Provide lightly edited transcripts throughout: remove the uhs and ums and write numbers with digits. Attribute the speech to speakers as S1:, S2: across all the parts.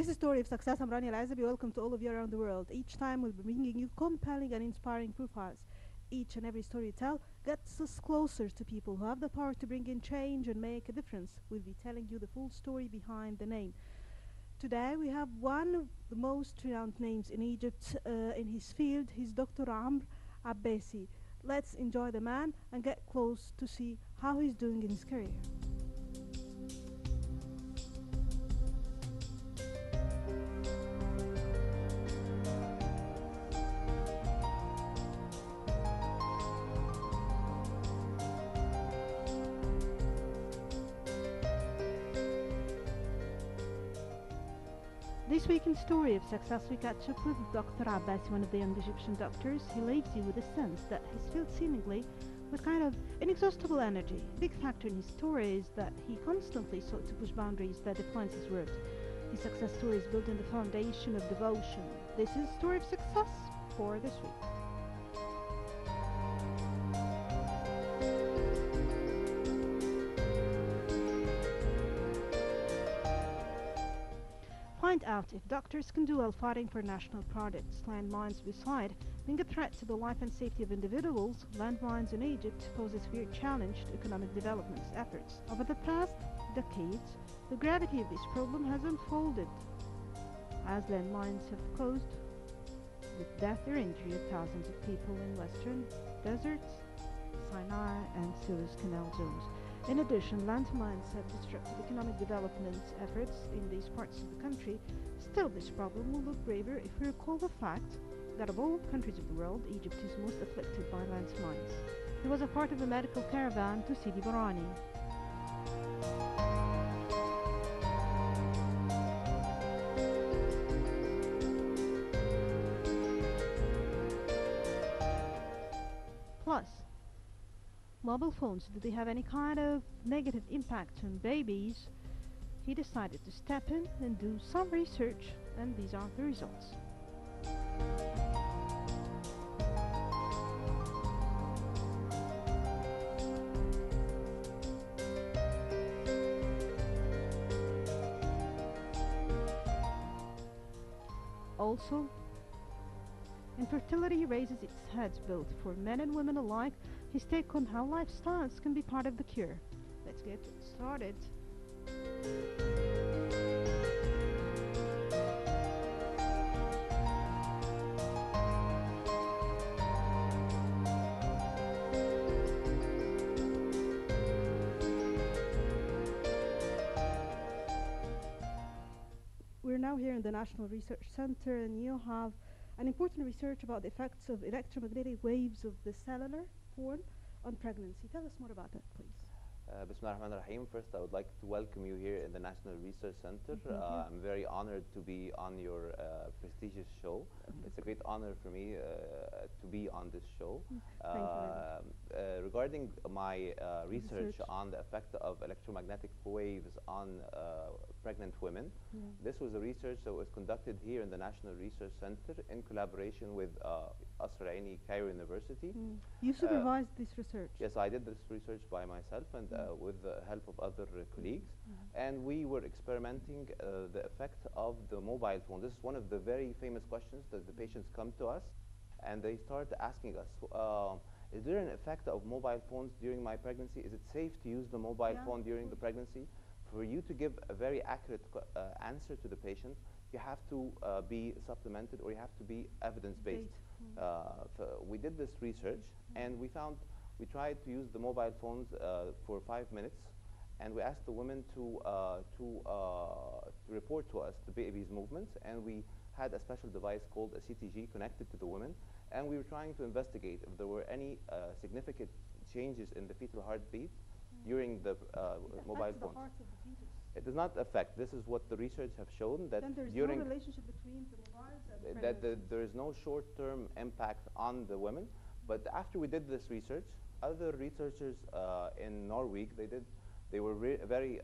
S1: This is Story of Success. I'm Rania Al-Azabi. Welcome to all of you around the world. Each time we'll be bringing you compelling and inspiring profiles. Each and every story you tell gets us closer to people who have the power to bring in change and make a difference. We'll be telling you the full story behind the name. Today we have one of the most renowned names in Egypt in his field. He's Dr. Amr Abbassy. Let's enjoy the man and get close to see how he's doing in his career. This week in Story of Success, we catch up with Dr. Abbasi, one of the young Egyptian doctors. He leaves you with a sense that his field seemingly with kind of inexhaustible energy. A big factor in his story is that he constantly sought to push boundaries that defines his work. His success story is built on the foundation of devotion. This is Story of Success for this week. Find out if doctors can do well fighting for national projects. Landmines beside being a threat to the life and safety of individuals, landmines in Egypt pose a severe challenge to economic development efforts. Over the past decades, the gravity of this problem has unfolded as landmines have caused the death or injury of thousands of people in western deserts, Sinai and Suez Canal zones. In addition, landmines have disrupted economic development efforts in these parts of the country. Still, this problem will look graver if we recall the fact that of all countries of the world, Egypt is most afflicted by landmines. He was a part of a medical caravan to Sidi Barani. Plus, mobile phones, do they have any kind of negative impact on babies? He decided to step in and do some research, and these are the results. Also, infertility raises its head both for men and women alike. His take on how lifestyles can be part of the cure. Let's get started. We're now here in the National Research Center, and you have an important research about the effects of electromagnetic waves of the cellular phone on pregnancy. Tell us more about that, please.
S2: Bismillah ar-Rahman ar-Rahim. First, I would like to welcome you here in the National Research Center.
S1: Thank you.
S2: I'm very honored to be on your prestigious show. It's a great honor for me to be on this show.
S1: Thank you very much.
S2: Regarding my research
S1: Research.
S2: on the effect of electromagnetic waves on pregnant women,
S1: Yeah.
S2: this was a research that was conducted here in the National Research Center in collaboration with Asr Aini Cairo University.
S1: You supervised this research.
S2: Yes, I did this research by myself and with the help of other colleagues. And we were experimenting the effect of the mobile phone. This is one of the very famous questions that the patients come to us, and they start asking us, is there an effect of mobile phones during my pregnancy? Is it safe to use the mobile phone during the pregnancy? For you to give a very accurate answer to the patient, you have to be supplemented, or you have to be evidence-based. We did this research, and we tried to use the mobile phones for 5 minutes, and we asked the women to report to us the baby's movements, and we had a special device called a CTG connected to the women, and we were trying to investigate if there were any significant changes in the fetal heartbeat during the mobile
S1: The
S2: phones.
S1: heart of the fetus.
S2: It does not affect. This is what the research have shown, that
S1: Then there's
S2: during
S1: no relationship between the mobiles and
S2: that
S1: pregnancy.
S2: there is no short-term impact on the women. But after we did this research, other researchers in Norway, they were very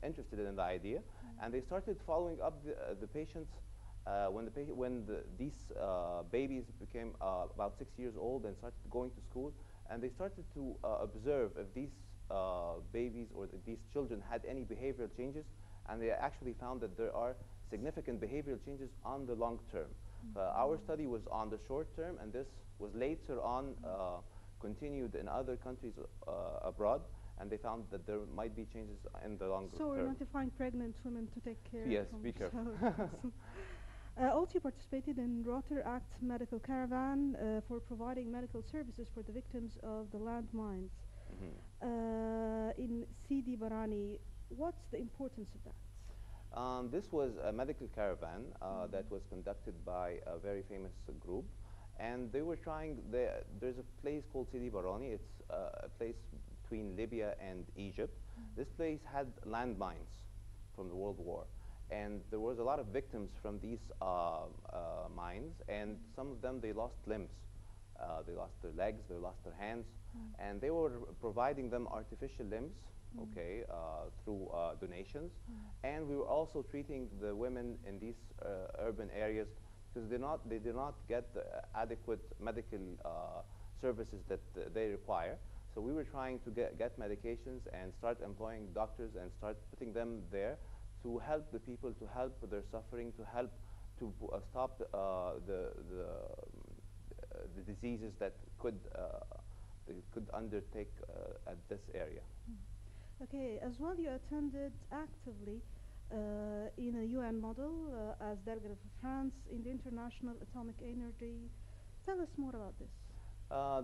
S2: interested in the idea, and they started following up the patients when these babies became about 6 years old and started going to school, and they started to observe if these babies or these children had any behavioral changes, and they actually found that there are significant behavioral changes on the long term. Our study was on the short term, and this was later on continued in other countries abroad, and they found that there might be changes in the longer term.
S1: So we're notifying pregnant women to take care
S2: Yes,
S1: from
S2: be careful.
S1: themselves. Also, you participated in Rotaract Medical Caravan for providing medical services for the victims of the landmines in Sidi Barani. What's the importance of that?
S2: This was a medical caravan that was conducted by a very famous group, and they were trying. There's a place called Sidi Barani. It's a place between Libya and Egypt. This place had landmines from the World War, and there was a lot of victims from these mines, and some of them, they lost limbs. They lost their legs, they lost their hands, and they were providing them artificial limbs, okay, through donations. And we were also treating the women in these urban areas because they did not get the adequate medical services that they require. So we were trying to get medications and start employing doctors and start putting them there to help the people, to help their suffering, to help to stop the diseases that they could undertake at this area.
S1: Okay, as well you attended actively in a UN model as delegate of France in the International Atomic Energy. Tell us more about this.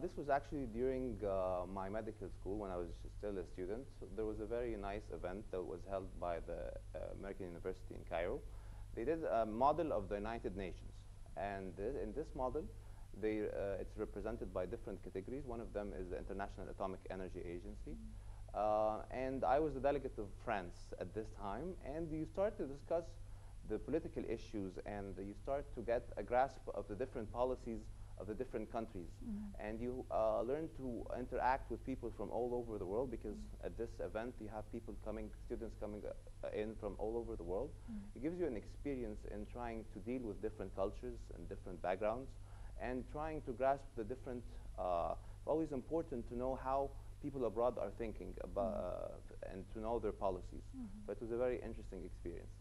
S2: This was actually during my medical school when I was still a student. So there was a very nice event that was held by the American University in Cairo. They did a model of the United Nations, and in this model, it's represented by different categories. One of them is the International Atomic Energy Agency. And I was the delegate of France at this time, and you start to discuss the political issues, and you start to get a grasp of the different policies of the different countries. And you learn to interact with people from all over the world, because at this event you have people coming, students coming in from all over the world. It gives you an experience in trying to deal with different cultures and different backgrounds, and trying to grasp the different, always important to know how people abroad are thinking about and to know their policies. But it was a very interesting experience.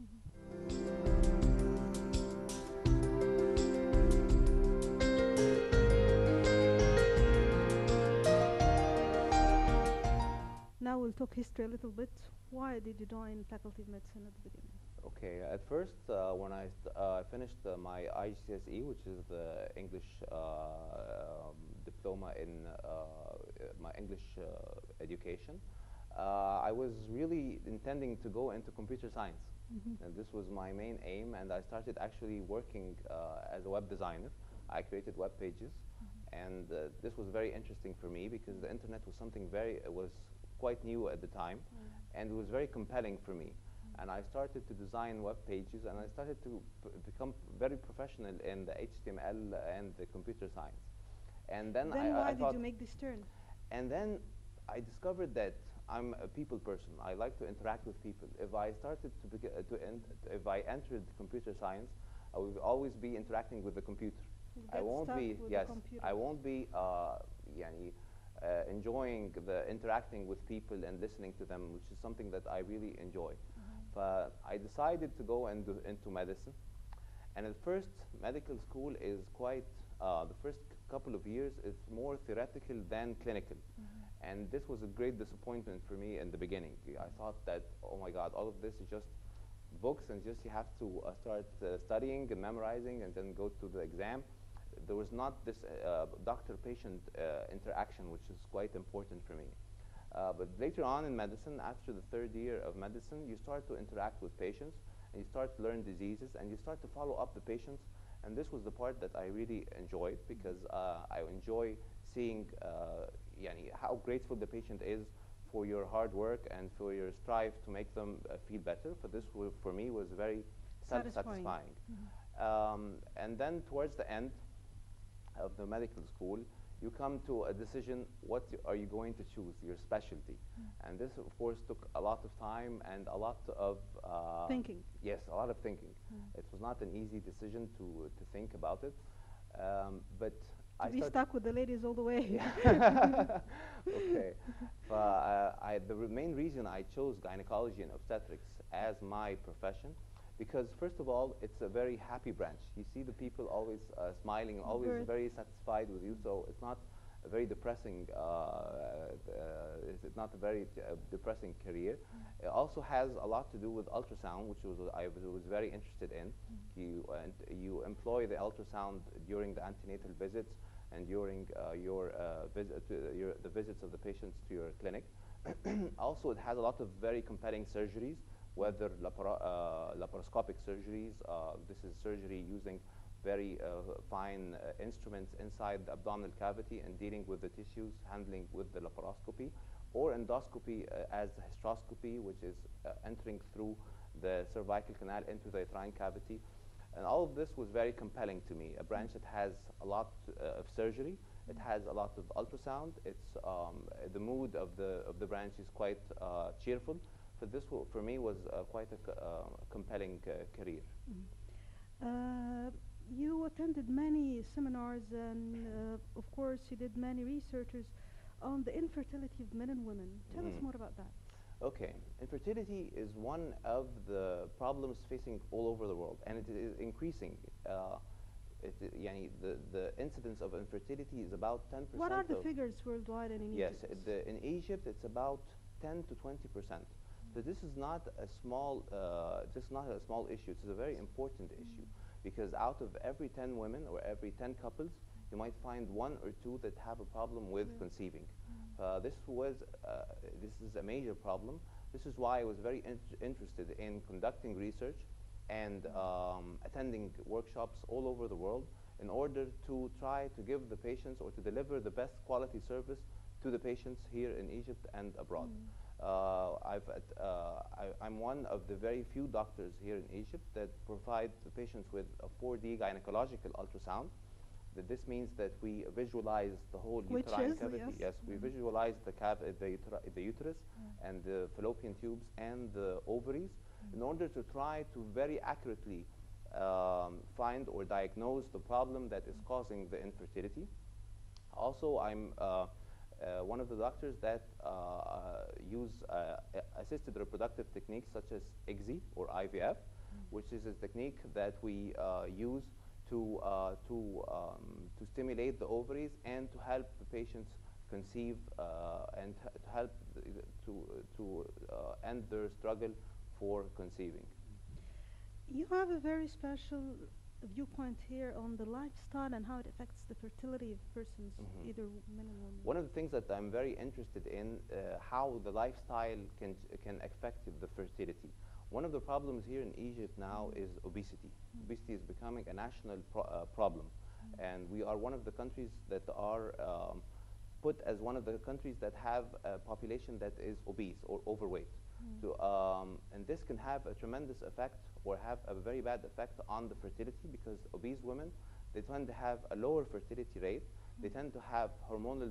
S1: Now we'll talk history a little bit. Why did you join Faculty of Medicine at the beginning?
S2: Okay, at first, when I finished my IGCSE, which is the English diploma in my English education, I was really intending to go into computer science. And this was my main aim, and I started actually working as a web designer. I created web pages, and this was very interesting for me because the internet was something was quite new at the time, and it was very compelling for me. And I started to design web pages, and I started to become very professional in the HTML and the computer science. And then
S1: why
S2: I thought,
S1: did you make this turn?
S2: and then I discovered that I'm a people person. I like to interact with people. If I started if I entered computer science, I would always be interacting with the computer. I won't be enjoying the interacting with people and listening to them, which is something that I really enjoy. But I decided to go into medicine. And at first, medical school is quite, the first couple of years is more theoretical than clinical. And this was a great disappointment for me in the beginning. I thought that, oh my God, all of this is just books, and just you have to start studying and memorizing and then go to the exam. There was not this doctor-patient interaction, which is quite important for me. But later on in medicine, after the third year of medicine, you start to interact with patients, and you start to learn diseases, and you start to follow up the patients. And this was the part that I really enjoyed, because I enjoy seeing how grateful the patient is for your hard work and for your strive to make them feel better. For this, for me, was very self-satisfying. And then towards the end of the medical school, you come to a decision, what are you going to choose, your specialty? And this, of course, took a lot of time and a lot of
S1: thinking.
S2: Yes, a lot of thinking. It was not an easy decision to think about it. But
S1: To
S2: I
S1: be
S2: start.
S1: stuck with the ladies all the way.
S2: Okay. The main reason I chose gynecology and obstetrics as my profession, because first of all, it's a very happy branch. You see the people always smiling, always
S1: Birth.
S2: very satisfied with you. So it's not a very depressing. It's not a very depressing career. It also has a lot to do with ultrasound, which was very interested in. You employ the ultrasound during the antenatal visits and during the visits of the patients to your clinic. Also, it has a lot of very compelling surgeries, whether laparoscopic surgeries. This is surgery using very fine instruments inside the abdominal cavity and dealing with the tissues, handling with the laparoscopy, or endoscopy as hysteroscopy, which is entering through the cervical canal into the uterine cavity. And all of this was very compelling to me. A branch that has a lot of surgery, it has a lot of ultrasound. It's the mood of the branch is quite cheerful. So this for me was quite a compelling career.
S1: You attended many seminars and, of course, you did many researches on the infertility of men and women. Tell us more about that.
S2: Okay, infertility is one of the problems facing all over the world, and it is increasing. The incidence of infertility is about 10%.
S1: What are the figures worldwide and in
S2: Yes,
S1: Egypt?
S2: in Egypt it's about 10 to 20%. So this is not a small, issue. It's a very important issue, because out of every 10 women or every 10 couples, you might find one or two that have a problem with conceiving. This is a major problem. This is why I was very interested in conducting research and attending workshops all over the world in order to try to give the patients or to deliver the best quality service to the patients here in Egypt and abroad. I'm one of the very few doctors here in Egypt that provide the patients with a 4D gynecological ultrasound. This means that we visualize the whole uterine cavity. Yes, we visualize the uterus and the fallopian tubes and the ovaries in order to try to very accurately find or diagnose the problem that is causing the infertility. Also, I'm one of the doctors that use assisted reproductive techniques such as ICSI or IVF, which is a technique that we use to stimulate the ovaries and to help the patients conceive and to help to end their struggle for conceiving.
S1: You have a very special viewpoint here on the lifestyle and how it affects the fertility of persons, either men and women.
S2: One of the things that I'm very interested in, how the lifestyle can affect the fertility. One of the problems here in Egypt now is obesity. Obesity is becoming a national problem, and we are one of the countries that are put as one of the countries that have a population that is obese or overweight. And this can have a tremendous effect or have a very bad effect on the fertility, because obese women, they tend to have a lower fertility rate. They tend to have hormonal